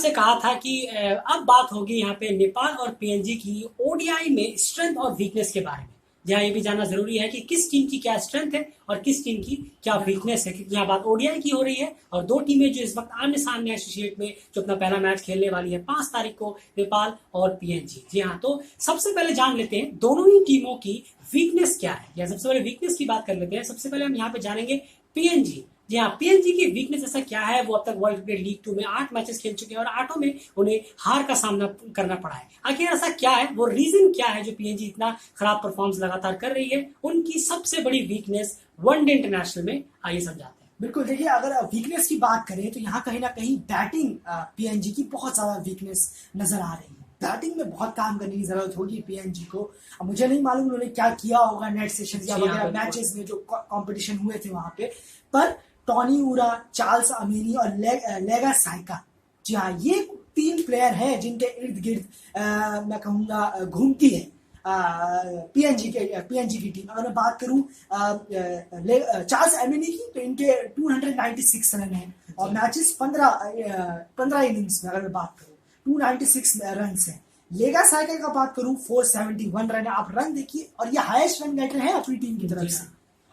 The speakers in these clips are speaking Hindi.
आपसे कहा था कि अब बात होगी यहाँ पे नेपाल और पीएनजी की ओडीआई में स्ट्रेंथ और वीकनेस के बारे में। जहाँ ये भी जानना जरूरी है कि किस टीम की क्या स्ट्रेंथ है और किस टीम की क्या वीकनेस है, क्योंकि यहाँ बात ओडीआई की हो रही है और दो टीमें जो इस वक्त आमने सामने एसोसिएट में जो अपना पहला मैच खेलने वाली है 5 तारीख को, नेपाल और पीएनजी। जी हाँ, तो सबसे पहले जान लेते हैं दोनों ही टीमों की वीकनेस क्या है, या सबसे पहले वीकनेस की बात कर लेते हैं। सबसे पहले हम यहाँ पे जानेंगे पीएनजी। जी हाँ, पीएनजी की वीकनेस ऐसा क्या है, वो अब तक वर्ल्ड क्रिकेट लीग 2 में 8 मैचेस खेल चुके हैं और 8 में उन्हें हार का सामना करना पड़ा है। आखिर ऐसा क्या है, वो रीजन क्या है जो पीएनजी इतना खराब परफॉर्मेंस लगातार कर रही है, उनकी सबसे बड़ी वीकनेस वनडे इंटरनेशनल में, आइए समझाते हैं। बिल्कुल, देखिए अगर वीकनेस की बात करें तो यहाँ कहीं ना कहीं बैटिंग पीएनजी की बहुत ज्यादा वीकनेस नजर आ रही है। बैटिंग में बहुत काम करने की जरूरत होगी पीएनजी को। अब मुझे नहीं मालूम उन्होंने क्या किया होगा नेट सेशन या वगैरह मैचेस में जो कंपटीशन हुए थे वहां पे, पर टॉनी उरा, चार्ल्स अमीनी और लेगा साइका, जी हाँ, ये 3 प्लेयर हैं जिनके इर्द गिर्द मैं कहूँगा घूमती है पीएनजी की टीम। अगर मैं बात करूं चार्ल्स एमिनी की, तो इनके 296 रन हैं और मैचेस 15 इनिंग्स में अगर मैं बात करूं 296 रन है। लेगा साइका का बात करूं 471 रन है। आप रन देखिए, और ये हाईएस्ट रन गेटर है अपनी टीम की तरफ से।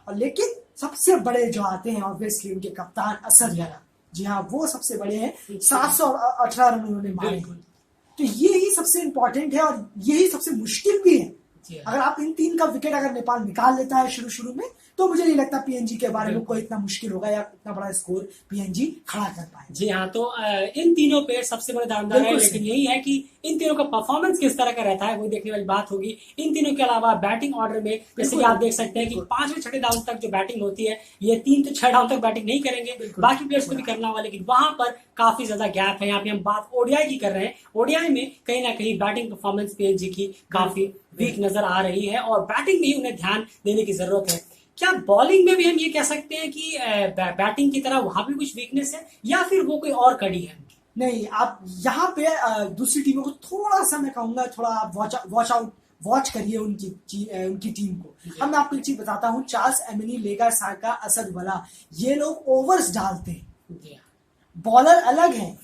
और लेकिन सबसे बड़े जो आते हैं ऑब्वियसली उनके कप्तान असद वला, जी हाँ, वो सबसे बड़े हैं। 718 रन उन्होंने मारे। तो ये ही सबसे इंपॉर्टेंट है और यही सबसे मुश्किल भी है। अगर आप इन 3 का विकेट अगर नेपाल निकाल लेता है शुरू में, तो मुझे नहीं लगता पीएनजी के बारे में कोई इतना मुश्किल होगा या इतना बड़ा स्कोर पीएनजी खड़ा कर पाए। जी हाँ, तो इन तीनों पे सबसे बड़े दावेदार है, लेकिन यही है कि इन तीनों का परफॉर्मेंस किस तरह का रहता है वो देखने वाली बात होगी। इन तीनों के अलावा बैटिंग ऑर्डर में जैसे कि आप देख सकते हैं कि 5वें 6ठे डाउन तक जो बैटिंग होती है, ये 3 से 6 डाउन तक बैटिंग नहीं करेंगे, बाकी प्लेयर्स को भी करना होगा, लेकिन वहां पर काफी ज्यादा गैप है। यहाँ पे हम बात ओडीआई की कर रहे हैं। ओडीआई में कहीं ना कहीं बैटिंग परफॉर्मेंस पीएनजी की काफी वीक नजर आ रही है और बैटिंग में ही उन्हें ध्यान देने की जरूरत है। क्या बॉलिंग में भी हम ये कह सकते हैं कि बैटिंग की तरह वहां भी कुछ वीकनेस है, या फिर वो कोई और कड़ी है? नहीं, आप यहाँ पे दूसरी टीमों को थोड़ा सा मैं कहूंगा, थोड़ा आप वॉच करिए उनकी टीम को। अब मैं आपको एक चीज बताता हूँ, चार्ल्स एमिनी, लेगा साइका, असद वला, ये लोग ओवर्स डालते हैं। बॉलर अलग है,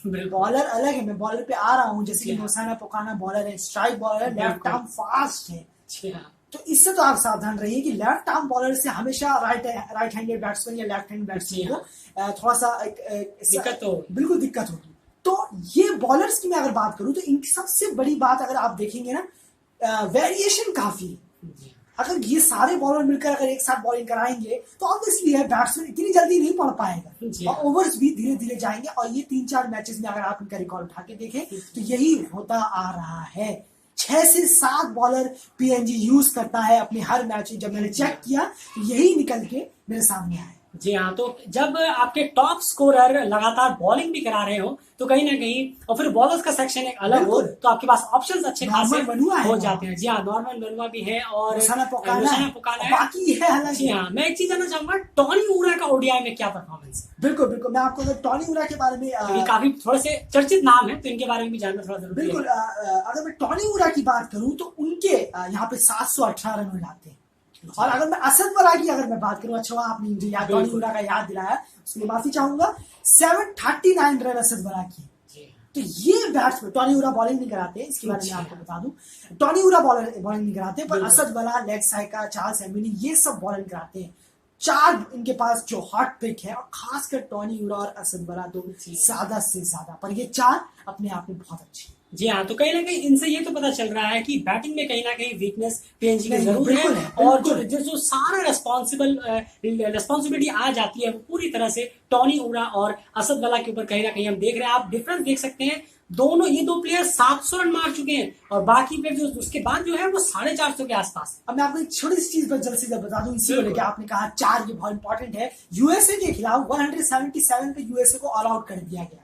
मैं बॉलर पे आ रहा हूँ। जैसे कि मोसाना पोकाना बॉलर है, स्ट्राइक बॉलर है, लेफ्ट आर्म फास्ट है। तो इससे तो आप सावधान रहिए कि लेफ्ट आर्म बॉलर से हमेशा राइट हैंडेड बैट्समैन या लेफ्ट हैंड बैट्समैन को थोड़ा सा बिल्कुल दिक्कत होगी। तो ये बॉलर्स की मैं अगर बात करूं तो इनकी सबसे बड़ी बात अगर आप देखेंगे ना, वेरिएशन काफी है। अगर ये सारे बॉलर मिलकर अगर एक साथ बॉलिंग कराएंगे तो ऑब्वियसली है बैट्समैन इतनी जल्दी नहीं पढ़ पाएगा और ओवर्स भी धीरे धीरे जाएंगे। और ये 3-4 मैचेस में अगर आप इनका रिकॉर्ड उठा के देखें तो यही होता आ रहा है। 6 से 7 बॉलर पीएनजी यूज करता है अपने हर मैच में। जब मैंने चेक किया तो यही निकल के मेरे सामने आया। जी हाँ, तो जब आपके टॉप स्कोरर लगातार बॉलिंग भी करा रहे हो तो कहीं ना कहीं, और फिर बॉलर्स का सेक्शन एक अलग हो, तो आपके पास ऑप्शंस अच्छे खासे हो जाते हैं। जी हाँ, नॉर्मन बनुआ भी है और पुकाना है, बाकी है। जी हाँ, मैं एक चीज जानना चाहूंगा, टॉनी उरा का ओडीआई में क्या परफॉर्मेंस है? बिल्कुल, मैं आपको टॉनी उरा के बारे में काफी थोड़े से चर्चित नाम है, तो इनके बारे में भी जानना थोड़ा जरूरी है। बिल्कुल, अगर मैं टॉनी उरा की बात करूं तो उनके यहाँ पे 718 रन हो जाते हैं। और अगर मैं असद वला की अगर मैं बात करूं, अच्छा आपने मुझे टॉनी उरा का याद दिलाया, उसके लिए माफी चाहूंगा। 739 रन असद वला की। तो ये बैट्समैन, टॉनी उरा बॉलिंग नहीं कराते, इसके बारे में आपको बता दूं, टॉनी उरा बॉलिंग नहीं कराते, पर असद वला, लेग साइका, चार्ल्स एमिनी, ये सब बॉलिंग कराते हैं। 4 इनके पास जो हॉट पिक है, और खासकर टॉनी उरा और असद वला तो ज्यादा से ज्यादा, पर ये 4 अपने आप में बहुत अच्छे। जी हाँ, तो कहीं ना कहीं इनसे ये तो पता चल रहा है कि बैटिंग में कहीं ना कहीं वीकनेस पीएनजी की जरूर है। और जो सारा रिस्पॉन्सिबिलिटी आ जाती है वो पूरी तरह से टॉनी उरा और असद वला के ऊपर कहीं ना कहीं हम देख रहे हैं। आप डिफरेंस देख सकते हैं, ये दो प्लेयर 700 रन मार चुके हैं और बाकी प्लेयर जो उसके बाद जो है वो 450 के आसपास। अब मैं आपको एक छोटी सी चीज जल्द से जल्द बता दूं, इसी को लेकर आपने कहा 4, ये बहुत इंपॉर्टेंट है। यूएसए के खिलाफ 177 पे यूएसए को ऑल आउट कर दिया गया।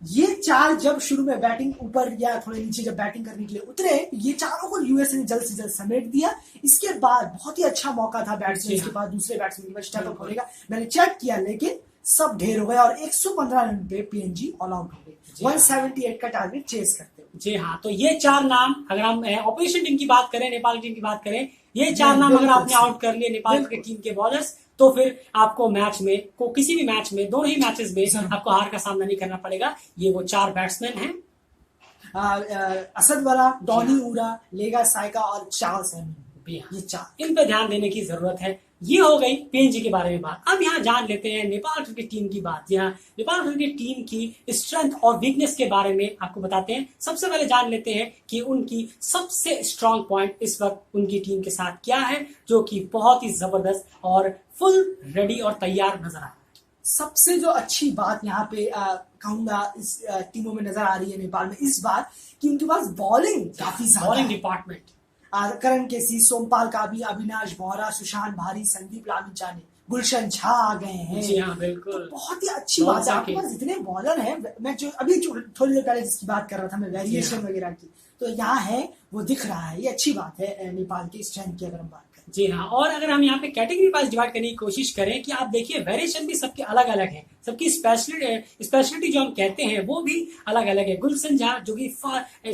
ये 4 जब शुरू में बैटिंग ऊपर या थोड़े नीचे जब बैटिंग करने के लिए उतरे, ये चारों को यूएसए ने जल्द से जल्द समेट दिया। इसके बाद बहुत ही अच्छा मौका था बैट्समैन के पास, दूसरे बैट्समैन के पास स्टेप अप होने का। मैंने चेक किया, लेकिन सब ढेर हो गया और 115 रन पे पीएनजी ऑल आउट हो गए, 178 का टारगेट चेस करते हुए। जी हाँ, तो ये 4 नाम, अगर हम ऑपोजिशन टीम की बात करें, नेपाल टीम की बात करें, ये 4 नाम अगर आपने आउट कर लिए नेपाल की टीम के बॉलर्स, तो फिर आपको मैच में किसी भी मैच में, दोनों ही मैचेस में जरूर। आपको हार का सामना नहीं करना पड़ेगा। ये वो 4 बैट्समैन हैं। असद वाला, टॉनी ऊरा, लेगा साइका और चार्ल्स हेमिंग, भी हाँ, ये 4। इन पे ध्यान देने की जरूरत है। ये हो गई पीएनजी के बारे में बात। अब यहाँ जान लेते हैं नेपाल क्रिकेट टीम की बात। यहाँ नेपाल क्रिकेट टीम की स्ट्रेंथ और वीकनेस के बारे में आपको बताते हैं। सबसे पहले जान लेते हैं कि उनकी सबसे स्ट्रांग पॉइंट इस वक्त उनकी टीम के साथ क्या है, जो कि बहुत ही जबरदस्त और फुल रेडी और तैयार नजर आ रहा है। सबसे जो अच्छी बात यहाँ पे कहूंगा इस टीमों में नजर आ रही है नेपाल में इस बार, कि उनके पास बॉलिंग काफी ज्यादा बॉलिंग है। डिपार्टमेंट, करण केसी, सोमपाल काबी, अविनाश बोहरा, सुशांत भारी, संदीप लामिछाने, गुलशन झा आ गए हैं। जी हाँ बिल्कुल, तो बहुत ही अच्छी बात है, आपके पास इतने बॉलर हैं। मैं जो अभी थोड़ी देर पहले जिसकी बात कर रहा था मैं, वेरिएशन वगैरह की, तो यहाँ है वो दिख रहा है। ये अच्छी बात है नेपाल की स्ट्रेंथ की अगर हम बात करें। जी हाँ। और अगर हम यहाँ पे कैटेगरी वाइज डिवाइड करने की कोशिश करें कि आप देखिए वेरिएशन भी सबके अलग अलग है, सबकी स्पेशलिटी जो हम कहते हैं वो भी अलग अलग है। गुलशन झा जो कि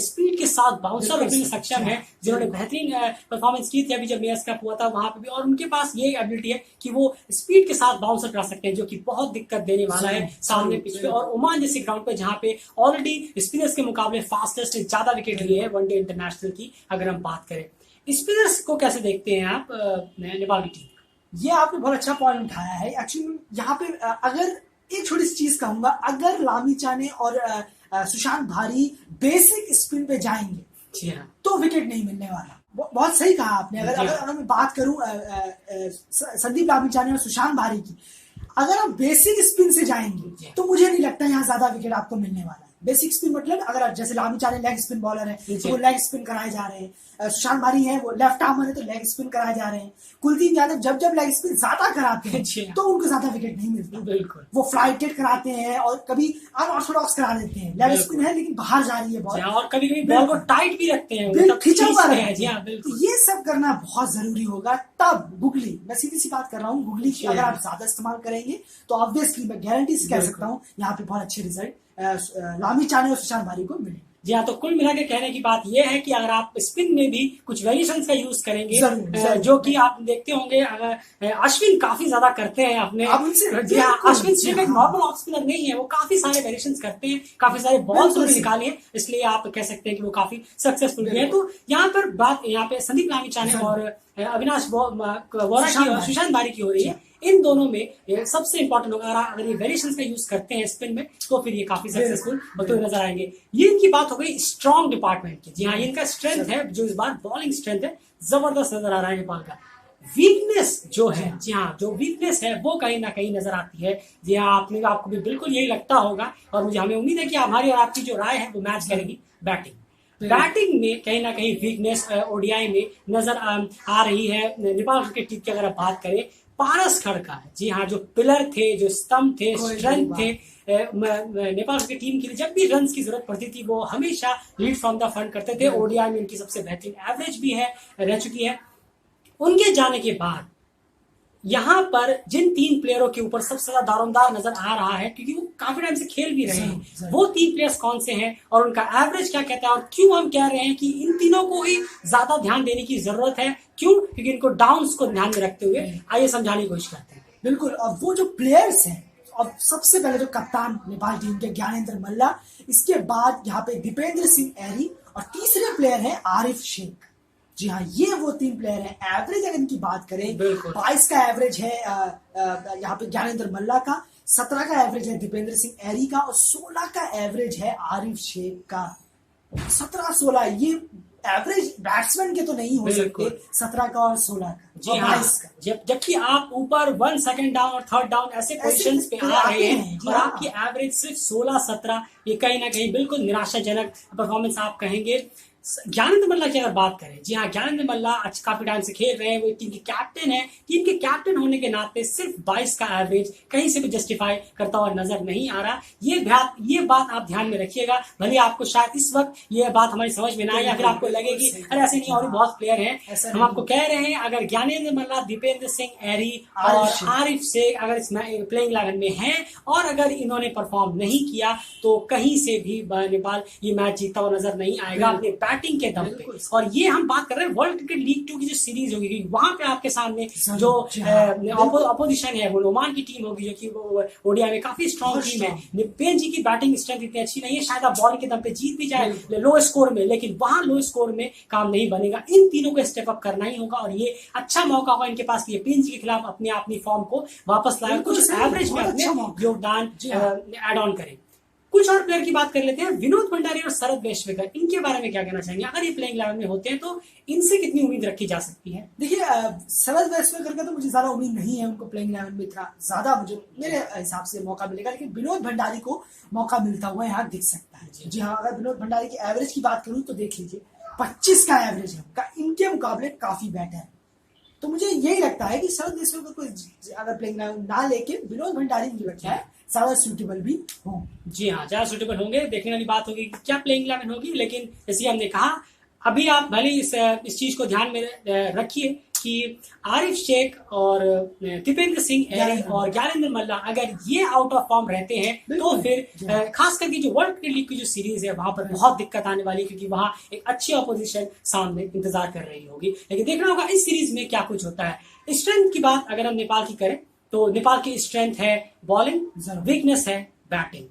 स्पीड के साथ बाउंसर होने में सक्षम है, जिन्होंने बेहतरीन परफॉर्मेंस की थी अभी जब मेयर्स कप हुआ था वहां पे भी, और उनके पास ये एबिलिटी है कि वो स्पीड के साथ बाउंसर करा सकते हैं, जो कि बहुत दिक्कत देने वाला है सामने पिच पे। और ओमान जैसे ग्राउंड पे जहाँ पे ऑलरेडी स्पिनर्स के मुकाबले फास्टेस्ट ज्यादा विकेट लिए है वनडे इंटरनेशनल की अगर हम बात करें। स्पिनर्स को कैसे देखते हैं आप नेपाल की टीम? ये आपने बहुत अच्छा पॉइंट उठाया है। एक्चुअली यहाँ पे अगर एक छोटी सी चीज कहूंगा, अगर लामिछाने और सुशांत भारी बेसिक स्पिन पे जाएंगे, जी हाँ, तो विकेट नहीं मिलने वाला। बहुत सही कहा आपने। अगर मैं बात करूं संदीप लामिछाने और सुशांत भारी की, अगर आप बेसिक स्पिन से जाएंगे तो मुझे नहीं लगता यहाँ ज्यादा विकेट आपको मिलने वाला है। बेसिक स्पिन मतलब अगर जैसे लामिछाने लेग स्पिन बॉलर है तो वो लेग स्पिन कराए जा रहे हैं, सुशांत भारी है वो लेफ्ट आर्मर है तो लेग स्पिन कराए जा रहे हैं, कुलदीप यादव जब लेग स्पिन ज्यादा कराते हैं तो उनको ज्यादा विकेट नहीं मिलता। बिल्कुल, वो फ्लाइटेड कराते हैं और कभी अनऑर्थोडॉक्स करा देते हैं, लेग स्पिन है लेकिन बाहर जा रही है बॉल, और कभी कभी बॉल को टाइट भी रखते हैं, खिंचा हुआ है। जी हाँ तो बिल्कुल, ये सब करना बहुत जरूरी होगा। तब गुगली, मैं सीधी सी बात कर रहा हूँ, गुगली की अगर आप ज्यादा इस्तेमाल करेंगे तो ऑब्वियसली मैं गारंटी से कह सकता हूँ यहाँ पे बहुत अच्छे रिजल्ट लामिछाने और सुशांत भारी को मिले। जी हाँ। तो कुल मिला के कहने की बात यह है कि अगर आप स्पिन में भी कुछ वेरिएशंस का यूज करेंगे, जरूर। जो कि आप देखते होंगे अश्विन काफी ज्यादा करते हैं अपने। जी हाँ, अश्विन सिर्फ एक नॉर्मल ऑफ स्पिनर नहीं है, वो काफी सारे वेरिएशंस करते हैं, काफी सारे बॉल्स उन्होंने निकाले हैं, इसलिए आप कह सकते हैं कि वो काफी सक्सेसफुल भी है। तो यहाँ पर बात यहाँ पे संदीप लामिछाने और अविनाश बोहरा की और सुशांत भारी की हो रही है। इन दोनों में सबसे इंपॉर्टेंट होगा अगर ये वेरिएशंस का यूज करते हैं स्पिन में तो फिर ये काफी सक्सेसफुल होते हुए नजर आएंगे। ये इनकी बात हो गई स्ट्रॉन्ग डिपार्टमेंट की। जी हाँ, इनका स्ट्रेंथ है जो इस बार बॉलिंग स्ट्रेंथ है, जबरदस्त नजर आ रहा है नेपाल का। वीकनेस जो है, जी हाँ, जो वीकनेस है वो कहीं ना कहीं नजर आती है। जी हाँ, आपको भी बिल्कुल यही लगता होगा और मुझे हमें उम्मीद है कि हमारी और आपकी जो राय है वो मैच करेगी। बैटिंग में कहीं ना कहीं वीकनेस ओडीआई में नजर आ रही है नेपाल क्रिकेट टीम की। अगर आप बात करें पारस खड़का, जी हाँ, जो पिलर थे, जो स्तंभ थे, स्ट्रेंथ थे नेपाल की टीम के लिए, जब भी रन्स की जरूरत पड़ती थी वो हमेशा लीड फ्रॉम द फ्रंट करते थे। ओडीआई में उनकी सबसे बेहतरीन एवरेज भी है रह चुकी है। उनके जाने के बाद यहाँ पर जिन 3 प्लेयरों के ऊपर सबसे ज्यादा दारोमदार नजर आ रहा है, क्योंकि वो काफी टाइम से खेल भी रहे हैं, वो 3 प्लेयर्स कौन से हैं और उनका एवरेज क्या कहता है, और क्यों हम कह रहे हैं कि इन तीनों को ही ज्यादा ध्यान देने की जरूरत है, क्यों? क्योंकि इनको डाउन्स को ध्यान में रखते हुए आइए समझाने की कोशिश करते हैं। बिल्कुल। अब वो जो प्लेयर्स हैं, अब सबसे पहले जो कप्तान नेपाल टीम के ज्ञानेंद्र मल्ला, इसके बाद यहाँ पे दीपेंद्र सिंह एरी और तीसरे प्लेयर है आरिफ शेख। जी हाँ, ये वो 3 प्लेयर हैं। एवरेज अगर इनकी बात करें 22 का एवरेज है यहाँ पे ज्ञानेंद्र मल्ला का, 17 का एवरेज है दीपेंद्र सिंह एरी का और 16 का एवरेज है आरिफ शेख का। 17-16 ये एवरेज बैट्समैन के तो नहीं हो सकते, 17 का और 16 का, जी हाँ, 22 का। जबकि आप ऊपर 1 सेकंड डाउन और 3rd डाउन ऐसे पोजीशंस पे आ रहे हैं और आपकी एवरेज सिर्फ 16-17, ये कहीं ना कहीं बिल्कुल निराशाजनक परफॉर्मेंस आप कहेंगे। ज्ञानेंद्र मल्ला की अगर बात करें, जी हाँ, ज्ञानेंद्र मल्ला आज काफी टाइम से खेल रहे हैं, वो टीम के कैप्टन है। टीम के कैप्टन होने के नाते सिर्फ 22 का एवरेज कहीं से भी जस्टिफाई करता हुआ नजर नहीं आ रहा। ये बात आप ध्यान में रखिएगा। भले आपको शायद इस वक्त ये बात हमारी समझ में ना आए या फिर आपको लगे कि अरे ऐसे नहीं, और भी बहुत प्लेयर हैं। हम आपको कह रहे हैं अगर ज्ञानेंद्र मल्ला, दीपेंद्र सिंह एरी और आरिफ शेख अगर इस प्लेइंग 11 में हैं और अगर इन्होंने परफॉर्म नहीं किया तो कहीं से भी नेपाल ये मैच जीता हुआ नजर नहीं आएगा। अपने बैटिंग के दम पे। और ये हम बात कर रहे हैं वर्ल्ड क्रिकेट लीग 2 की जो सीरीज होगी, वहां पे आपके सामने जो अपोजिशन है वो ओमान की टीम होगी, जो कि वो ओडीआई में काफी स्ट्रॉन्ग टीम है। पीएनजी की बैटिंग स्ट्रेंथ इतनी अच्छी नहीं है, शायद आप बॉलिंग के दम पे जीत भी जाए लो स्कोर में, लेकिन वहां लो स्कोर में काम नहीं बनेगा। इन तीनों को स्टेप अप करना ही होगा, और ये अच्छा मौका होगा इनके पास ये पीएनजी के खिलाफ अपनी फॉर्म को वापस लाए, कुछ एवरेज में अपने योगदान एड ऑन करें। कुछ और प्लेयर की बात कर लेते हैं, विनोद भंडारी और शरद वेश्वेकर, इनके बारे में क्या कहना चाहेंगे? अगर ये प्लेइंग 11 में होते हैं तो इनसे कितनी उम्मीद रखी जा सकती है? देखिए, शरद वेश्वेकर का तो मुझे ज्यादा उम्मीद नहीं है, उनको प्लेइंग 11 में इतना ज्यादा मुझे मेरे हिसाब से मौका मिलेगा, लेकिन विनोद भंडारी को मौका मिलता हुआ यहाँ दिख सकता है। जी हाँ, अगर विनोद भंडारी की एवरेज की बात करूं तो देख लीजिए 25 का एवरेज है उनका, इनके मुकाबले काफी बेटर है। तो मुझे यही लगता है कि शरद वेश्वेकर को अगर प्लेइंग 11 ना लेके विनोद भंडारी मुझे लगता है ज्यादा सूटेबल भी हो। जी हाँ, ज्यादा सूटेबल होंगे। देखने वाली बात होगी कि क्या प्लेइंग 11 होगी, लेकिन जैसे हमने कहा अभी आप भले इस चीज को ध्यान में रखिए कि आरिफ शेख और दीपेंद्र सिंह और ज्ञानेंद्र मल्ला अगर ये आउट ऑफ फॉर्म रहते हैं तो फिर खास करके जो वर्ल्ड क्रिकेट लीग की जो सीरीज है वहां पर बहुत दिक्कत आने वाली है, क्योंकि वहां एक अच्छी ऑपोजिशन सामने इंतजार कर रही होगी। लेकिन देखना होगा इस सीरीज में क्या कुछ होता है। स्ट्रेंथ की बात अगर हम नेपाल की करें तो नेपाल की स्ट्रेंथ है बॉलिंग, वीकनेस है बैटिंग।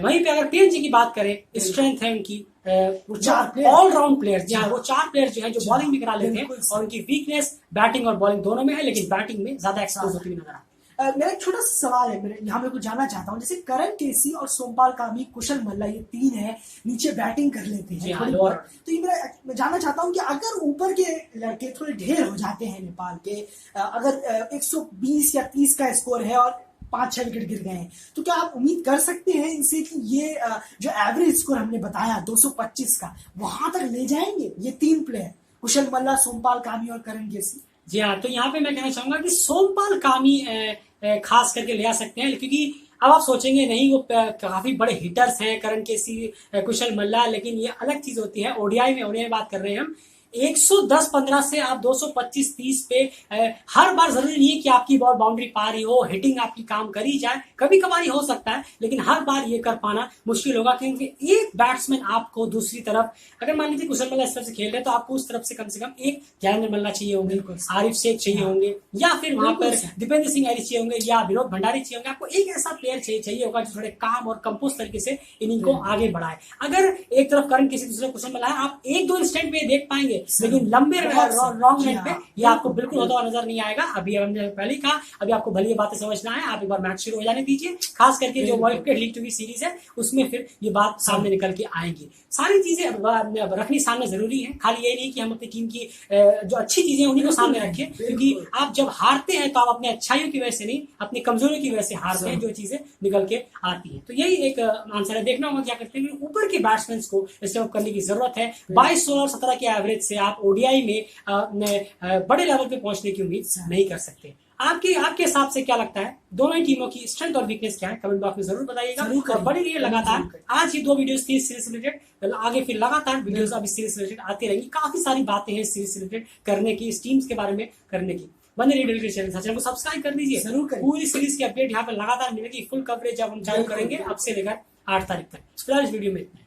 वहीं पे अगर पीएनजी की बात करें, स्ट्रेंथ है उनकी ऑलराउंड प्लेयर्स, जहाँ वो 4 प्लेयर जो है जो बॉलिंग भी करा लेते हैं, और उनकी वीकनेस बैटिंग और बॉलिंग दोनों में है, लेकिन बैटिंग में ज्यादा एक्सपोज होती हुई नजर आती है। मेरा एक छोटा सा सवाल है, मेरे यहाँ मैं कुछ जानना चाहता हूँ, जैसे करण केसी और सोमपाल कामी, कुशल मल्ला, ये 3 है नीचे बैटिंग कर लेते हैं थोड़ी बहुत, तो ये मैं जानना चाहता हूँ कि अगर ऊपर के लड़के थोड़े ढेर हो जाते हैं नेपाल के, अगर 120 या 30 का स्कोर है और 5-6 विकेट गिर गए हैं, तो क्या आप उम्मीद कर सकते हैं इनसे कि ये जो एवरेज स्कोर हमने बताया 225 का, वहां तक ले जाएंगे ये 3 प्लेयर, कुशल मल्ला, सोमपाल कामी और करण केसी? जी हाँ, तो यहाँ पे मैं कहना चाहूंगा कि सोमपाल कामी खास करके ले आ सकते हैं, क्योंकि अब आप सोचेंगे नहीं वो काफी बड़े हिटर्स हैं करण केसी, कुशल मल्ला, लेकिन ये अलग चीज होती है। ओडीआई बात कर रहे हैं हम, 110-15 से आप 225-30 पे हर बार जरूरी नहीं है कि आपकी बॉल बाउंड्री पार ही हो, हिटिंग आपकी काम करी जाए, कभी कभार हो सकता है, लेकिन हर बार ये कर पाना मुश्किल होगा, क्योंकि एक बैट्समैन आपको दूसरी तरफ, अगर मान लीजिए कुशल मल्ला इस तरफ से खेल रहे हैं तो आपको उस तरफ से कम एक ज्ञानेंद्र मल्ला चाहिए होंगे, आरिफ शेख चाहिए होंगे, या फिर वहां पर दीपेंद्र सिंह ऐरी चाहिए होंगे, या विनोद भंडारी चाहिए होंगे। आपको एक ऐसा प्लेयर चाहिए होगा जो थोड़े काम और कंपोज तरीके से इनिंग को आगे बढ़ाए। अगर एक तरफ करण किसी दूसरे कुशल मल्ला है, आप 1-2 इंस्टेंट में देख पाएंगे, लेकिन लंबे लॉन्ग रन पे ये आपको बिल्कुल होता हुआ नजर नहीं आएगा। अभी हमने पहले ही कहा, अभी आपको भले ये बातें समझना है, आप एक बार मैच शुरू हो जाने दीजिए, खास करके जो वर्ल्ड क्रिकेट लीग 2 की सीरीज है उसमें फिर ये बात सामने निकल के आएंगी। सारी चीजें रखनी सामने जरूरी है, खाली ये नहीं कि हम अपनी टीम की जो अच्छी चीजें उन्हीं को सामने रखें, क्योंकि आप जब हारते हैं तो आप अपने अच्छाइयों की वजह से नहीं, अपनी कमजोरियों की वजह से हारते हैं, जो चीजें निकल के आती है। तो यही एक आंसर है। देखना होगा क्या करते हैं, ऊपर के बैट्समैन को स्टेप करने की जरूरत है। 22, 16 और 17 के एवरेज से आप ओडीआई में बड़े लेवल पे पहुंचने की उम्मीद नहीं कर सकते। आपके हिसाब से क्या लगता है, दोनों ही टीमों की स्ट्रेंथ और वीकनेस क्या है? कमेंट बॉक्स में जरूर बताइएगा। और बने रहिए लगातार, आज ही 2 वीडियोस थी इस सीरीज से रिलेटेड, आगे फिर लगातार वीडियोस अब इस सीरीज से रिलेटेड आती रहेंगी। काफी सारी बातें हैं इस सीरीज से रिलेटेड करने की, इस टीम्स के बारे में करने की। बने रहिए चैनल को सब्सक्राइब कर दीजिए, जरूर करें। पूरी सीरीज की अपडेट यहाँ पर लगातार मिलेगी, फुल कवरेज जब हम चालू करेंगे अब से लेकर 8 तारीख तक। फिलहाल इस वीडियो में इतना।